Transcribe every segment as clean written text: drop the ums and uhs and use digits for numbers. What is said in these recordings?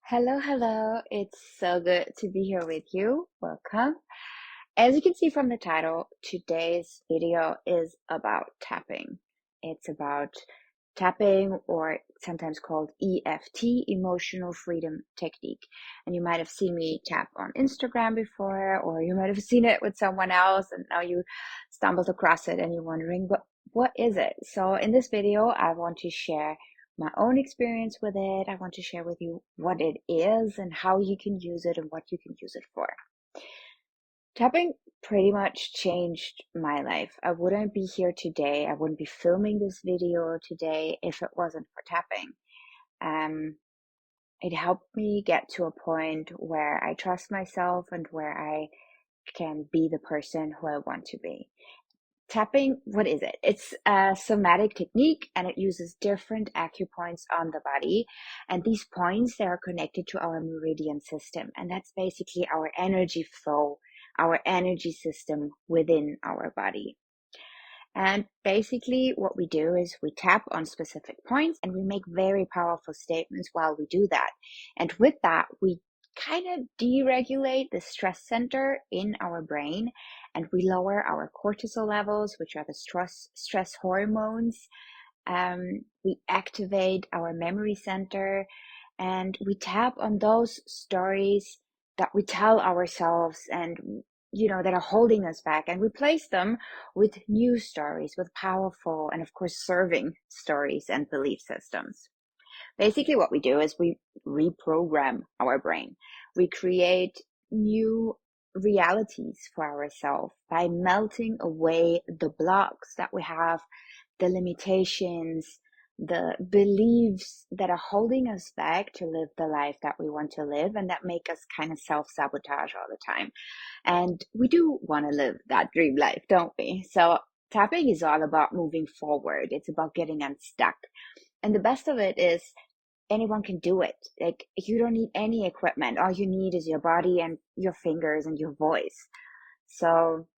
Hello, hello. It's so good to be here with you. Welcome. As you can see from the title, today's video is about tapping. It's about tapping, or sometimes called EFT, Emotional Freedom Technique. And you might have seen me tap on Instagram before, or you might have seen it with someone else, and now you stumbled across it and you're wondering, what is it? So in this video, I want to share my own experience with it. I want to share with you what it is and how you can use it and what you can use it for. Tapping pretty much changed my life. I wouldn't be here today. I wouldn't be filming this video today if it wasn't for tapping. Um, it helped me get to a point where I trust myself and where I can be the person who I want to be. Tapping, what is it? It's a somatic technique, and it uses different acupoints on the body. And these points, they are connected to our meridian system. And that's basically our energy flow, our energy system within our body. And basically what we do is we tap on specific points and we make very powerful statements while we do that. And with that, we kind of deregulate the stress center in our brain, and we lower our cortisol levels, which are the stress hormones. We activate our memory center, and we tap on those stories that we tell ourselves and that are holding us back, and replace them with new stories, with powerful and of course serving stories and belief systems. Basically what we do is we reprogram our brain. We create new realities for ourselves by melting away the blocks that we have, the limitations, the beliefs that are holding us back to live the life that we want to live, and that make us kind of self-sabotage all the time. And we do want to live that dream life, don't we? So tapping is all about moving forward. It's about getting unstuck. And the best of it is anyone can do it. Like, you don't need any equipment. All you need is your body and your fingers and your voice. So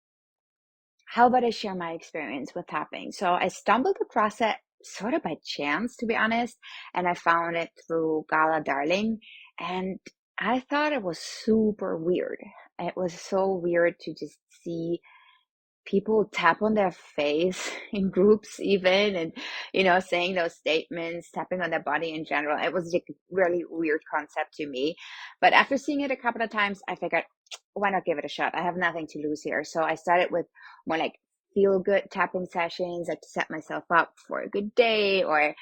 how about I share my experience with tapping? So I stumbled across it sort of by chance, to be honest, and I found it through Gala Darling, and I thought it was super weird. It was so weird to just see people tap on their face in groups even, and saying those statements, tapping on their body in general. It was like a really weird concept to me, but after seeing it a couple of times, I figured, why not give it a shot? I have nothing to lose here. So I started with more like feel good tapping sessions, like to set myself up for a good day or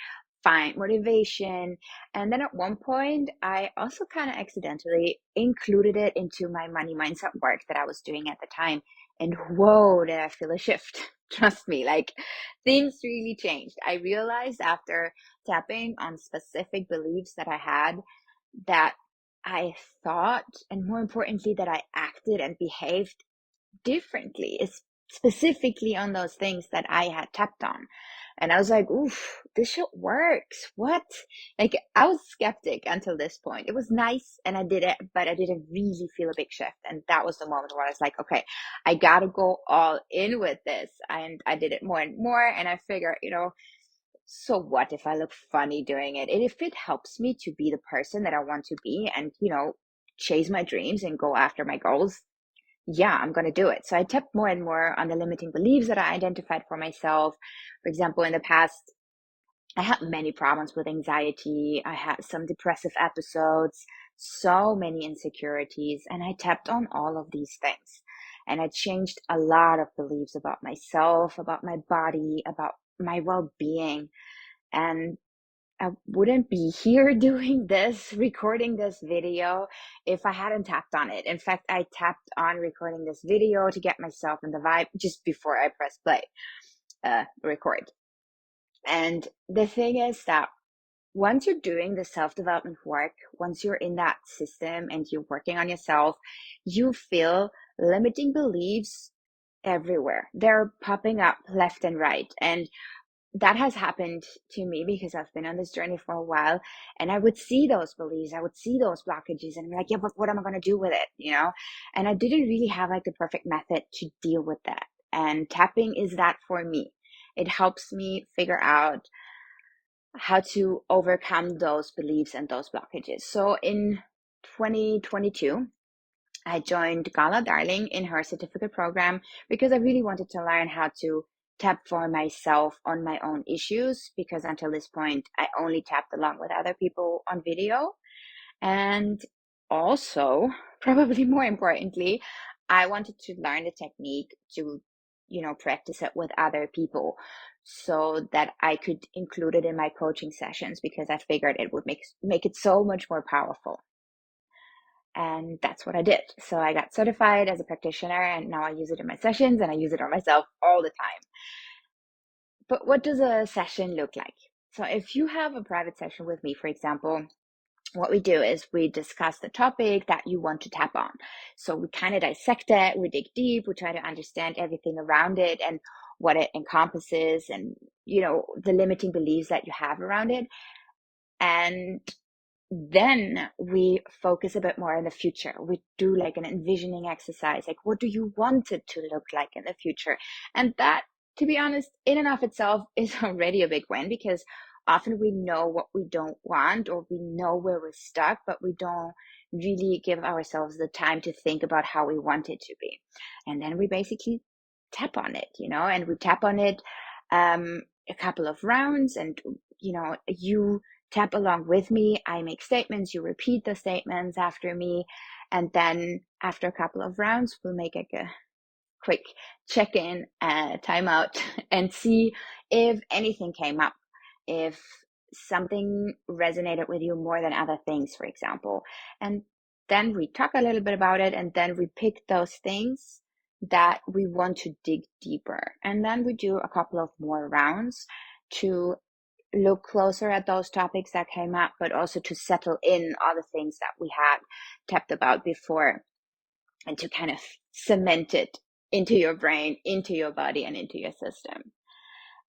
find motivation. And then at one point, I also kind of accidentally included it into my money mindset work that I was doing at the time. And whoa, did I feel a shift. Trust me, like, things really changed. I realized after tapping on specific beliefs that I had, that I thought, and more importantly, that I acted and behaved differently, specifically on those things that I had tapped on. And I was like, oof, this shit works. What? Like, I was skeptic until this point. It was nice and I did it, but I didn't really feel a big shift. And that was the moment where I was like, okay, I gotta go all in with this. And I did it more and more. And I figure, so what if I look funny doing it? And if it helps me to be the person that I want to be and, chase my dreams and go after my goals, yeah, I'm going to do it. So I tapped more and more on the limiting beliefs that I identified for myself. For example, in the past, I had many problems with anxiety. I had some depressive episodes, so many insecurities, and I tapped on all of these things. And I changed a lot of beliefs about myself, about my body, about my well-being. And I wouldn't be here doing this, recording this video, if I hadn't tapped on it. In fact, I tapped on recording this video to get myself in the vibe just before I press play, record. And the thing is that once you're doing the self-development work, once you're in that system and you're working on yourself, you feel limiting beliefs everywhere. They're popping up left and right. And that has happened to me because I've been on this journey for a while, and I would see those beliefs, I would see those blockages, and I'm like, yeah, but what am I going to do with it? And I didn't really have like the perfect method to deal with that. And tapping is that for me. It helps me figure out how to overcome those beliefs and those blockages. So in 2022, I joined Gala Darling in her certificate program because I really wanted to learn how to tap for myself on my own issues, because until this point, I only tapped along with other people on video. And also, probably more importantly, I wanted to learn the technique to, practice it with other people so that I could include it in my coaching sessions, because I figured it would make it so much more powerful. And that's what I did. So I got certified as a practitioner, and now I use it in my sessions and I use it on myself all the time. But what does a session look like? So if you have a private session with me, for example, what we do is we discuss the topic that you want to tap on. So we kind of dissect it, we dig deep, we try to understand everything around it and what it encompasses, and the limiting beliefs that you have around it. And then we focus a bit more in the future. We do like an envisioning exercise, like what do you want it to look like in the future? And that, to be honest, in and of itself is already a big win, because often we know what we don't want, or we know where we're stuck, but we don't really give ourselves the time to think about how we want it to be. And then we basically tap on it, and we tap on it a couple of rounds, and you tap along with me. I make statements, you repeat the statements after me, and then after a couple of rounds, we'll make like a quick check-in, timeout, and see if anything came up, if something resonated with you more than other things, for example. And then we talk a little bit about it, and then we pick those things that we want to dig deeper. And then we do a couple of more rounds to look closer at those topics that came up, but also to settle in all the things that we had tapped about before, and to kind of cement it into your brain, into your body, and into your system.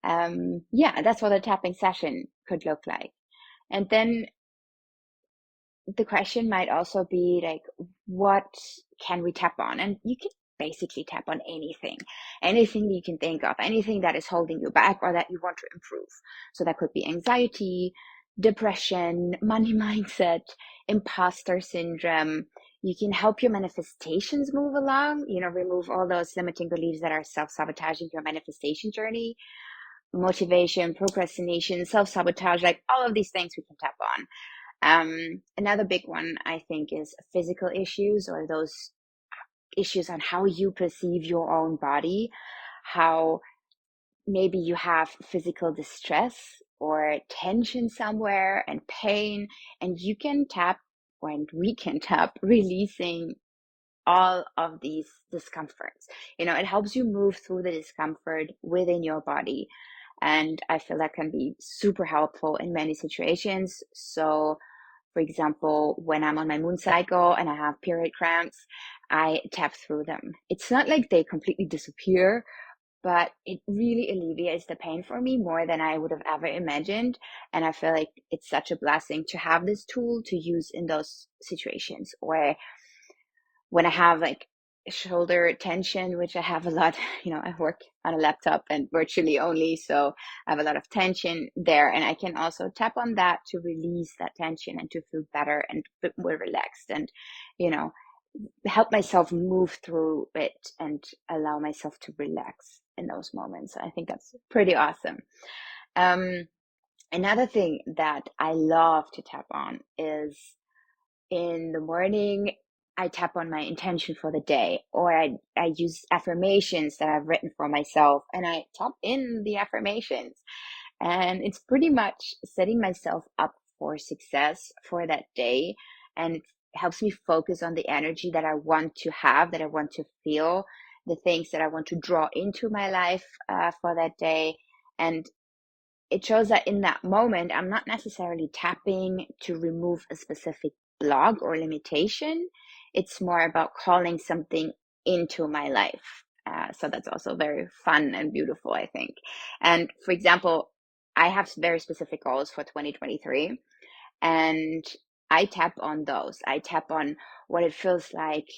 That's what a tapping session could look like. And then the question might also be like, what can we tap on? And you can basically tap on anything you can think of, anything that is holding you back or that you want to improve. So that could be anxiety, depression, money mindset, imposter syndrome. You can help your manifestations move along, remove all those limiting beliefs that are self-sabotaging your manifestation journey. Motivation, procrastination, self-sabotage, like all of these things we can tap on. Another big one, I think, is physical issues, or those issues on how you perceive your own body, how maybe you have physical distress or tension somewhere and pain, and you can tap, and we can tap, releasing all of these discomforts. It helps you move through the discomfort within your body. And I feel that can be super helpful in many situations. So, for example, when I'm on my moon cycle and I have period cramps, I tap through them. It's not like they completely disappear, but it really alleviates the pain for me more than I would have ever imagined. And I feel like it's such a blessing to have this tool to use in those situations. Or when I have like shoulder tension, which I have a lot, I work on a laptop and virtually only, so I have a lot of tension there, and I can also tap on that to release that tension and to feel better and a bit more relaxed, and help myself move through it and allow myself to relax in those moments. I think that's pretty awesome. Another thing that I love to tap on is in the morning, I tap on my intention for the day, or I use affirmations that I've written for myself, and I tap in the affirmations. And it's pretty much setting myself up for success for that day. And it helps me focus on the energy that I want to have, that I want to feel, the things that I want to draw into my life for that day. And it shows that in that moment, I'm not necessarily tapping to remove a specific block or limitation. It's more about calling something into my life. So that's also very fun and beautiful, I think. And for example, I have very specific goals for 2023, and I tap on those. I tap on what it feels like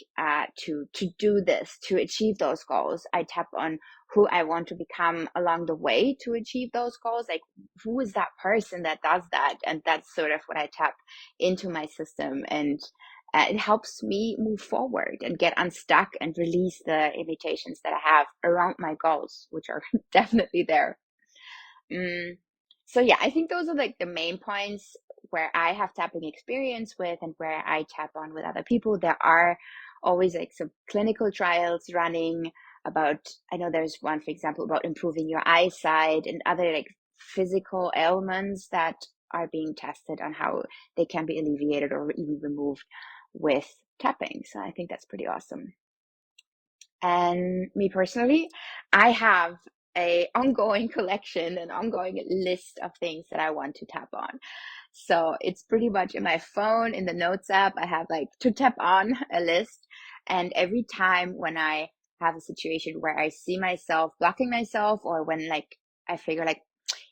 to do this, to achieve those goals. I tap on who I want to become along the way to achieve those goals. Like, who is that person that does that? And that's sort of what I tap into my system. And it helps me move forward and get unstuck and release the limitations that I have around my goals, which are definitely there. Mm. So yeah, I think those are like the main points where I have tapping experience with and where I tap on with other people. There are always like some clinical trials running about, I know there's one, for example, about improving your eyesight and other like physical ailments that are being tested on how they can be alleviated or even removed with tapping. So I think that's pretty awesome. And me personally, I have a ongoing collection, an ongoing list of things that I want to tap on. So it's pretty much in my phone, in the notes app, I have like to tap on a list. And every time when I have a situation where I see myself blocking myself, or when like I figure like,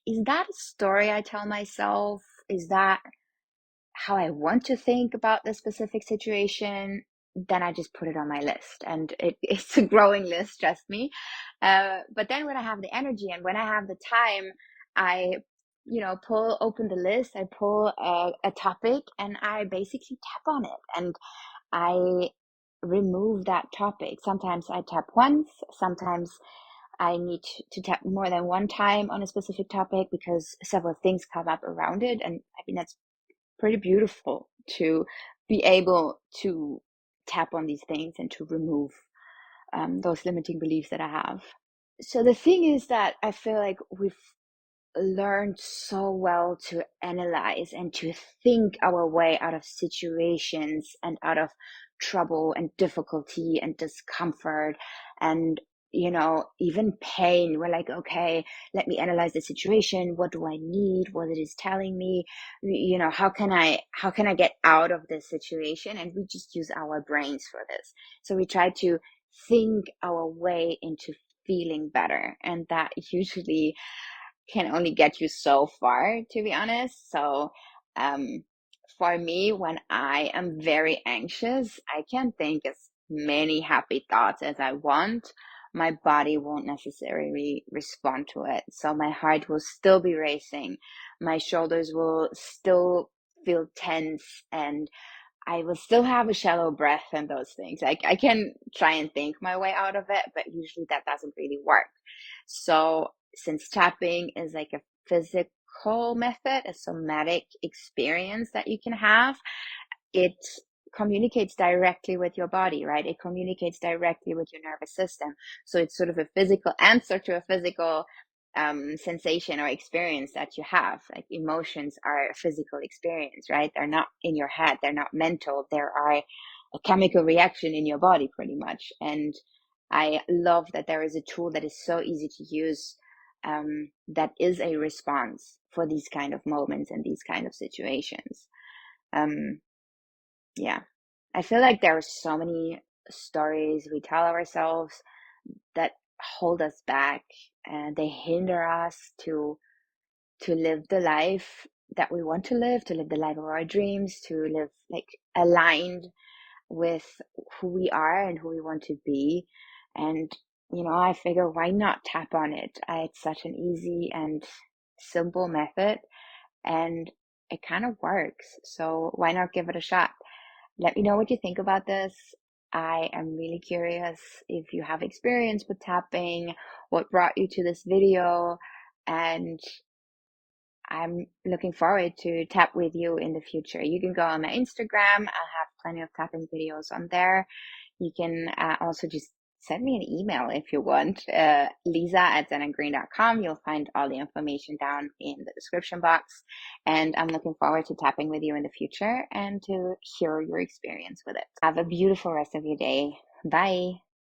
is that a story I tell myself? Is that how I want to think about the specific situation, then I just put it on my list. And it's a growing list, trust me. But then when I have the energy and when I have the time, I, pull open the list, I pull a topic and I basically tap on it and I remove that topic. Sometimes I tap once, sometimes I need to tap more than one time on a specific topic because several things come up around it. And I mean, that's pretty beautiful to be able to tap on these things and to remove those limiting beliefs that I have. So the thing is that I feel like we've learned so well to analyze and to think our way out of situations and out of trouble and difficulty and discomfort and even pain. We're like, okay, let me analyze the situation. What do I need? What it is telling me? How can I get out of this situation? And we just use our brains for this. So we try to think our way into feeling better, and that usually can only get you so far, to be honest. So, for me, when I am very anxious, I can think as many happy thoughts as I want. My body won't necessarily respond to it. So my heart will still be racing. My shoulders will still feel tense and I will still have a shallow breath and those things. I can try and think my way out of it, but usually that doesn't really work. So since tapping is like a physical method, a somatic experience that you can have, it communicates directly with your body, right? It communicates directly with your nervous system. So it's sort of a physical answer to a physical sensation or experience that you have. Like emotions are a physical experience, right? They're not in your head, they're not mental, they are a chemical reaction in your body pretty much. And I love that there is a tool that is so easy to use, that is a response for these kind of moments and these kind of situations. Um, yeah, I feel like there are so many stories we tell ourselves that hold us back and they hinder us to live the life that we want to live the life of our dreams, to live like aligned with who we are and who we want to be. And I figure, why not tap on it? It's such an easy and simple method, and it kind of works. So why not give it a shot? Let me know what you think about this. I am really curious if you have experience with tapping, what brought you to this video, and I'm looking forward to tap with you in the future. You can go on my Instagram. I'll have plenty of tapping videos on there. You can also just send me an email if you want, lisa@zenandgreen.com. You'll find all the information down in the description box. And I'm looking forward to tapping with you in the future and to hear your experience with it. Have a beautiful rest of your day. Bye.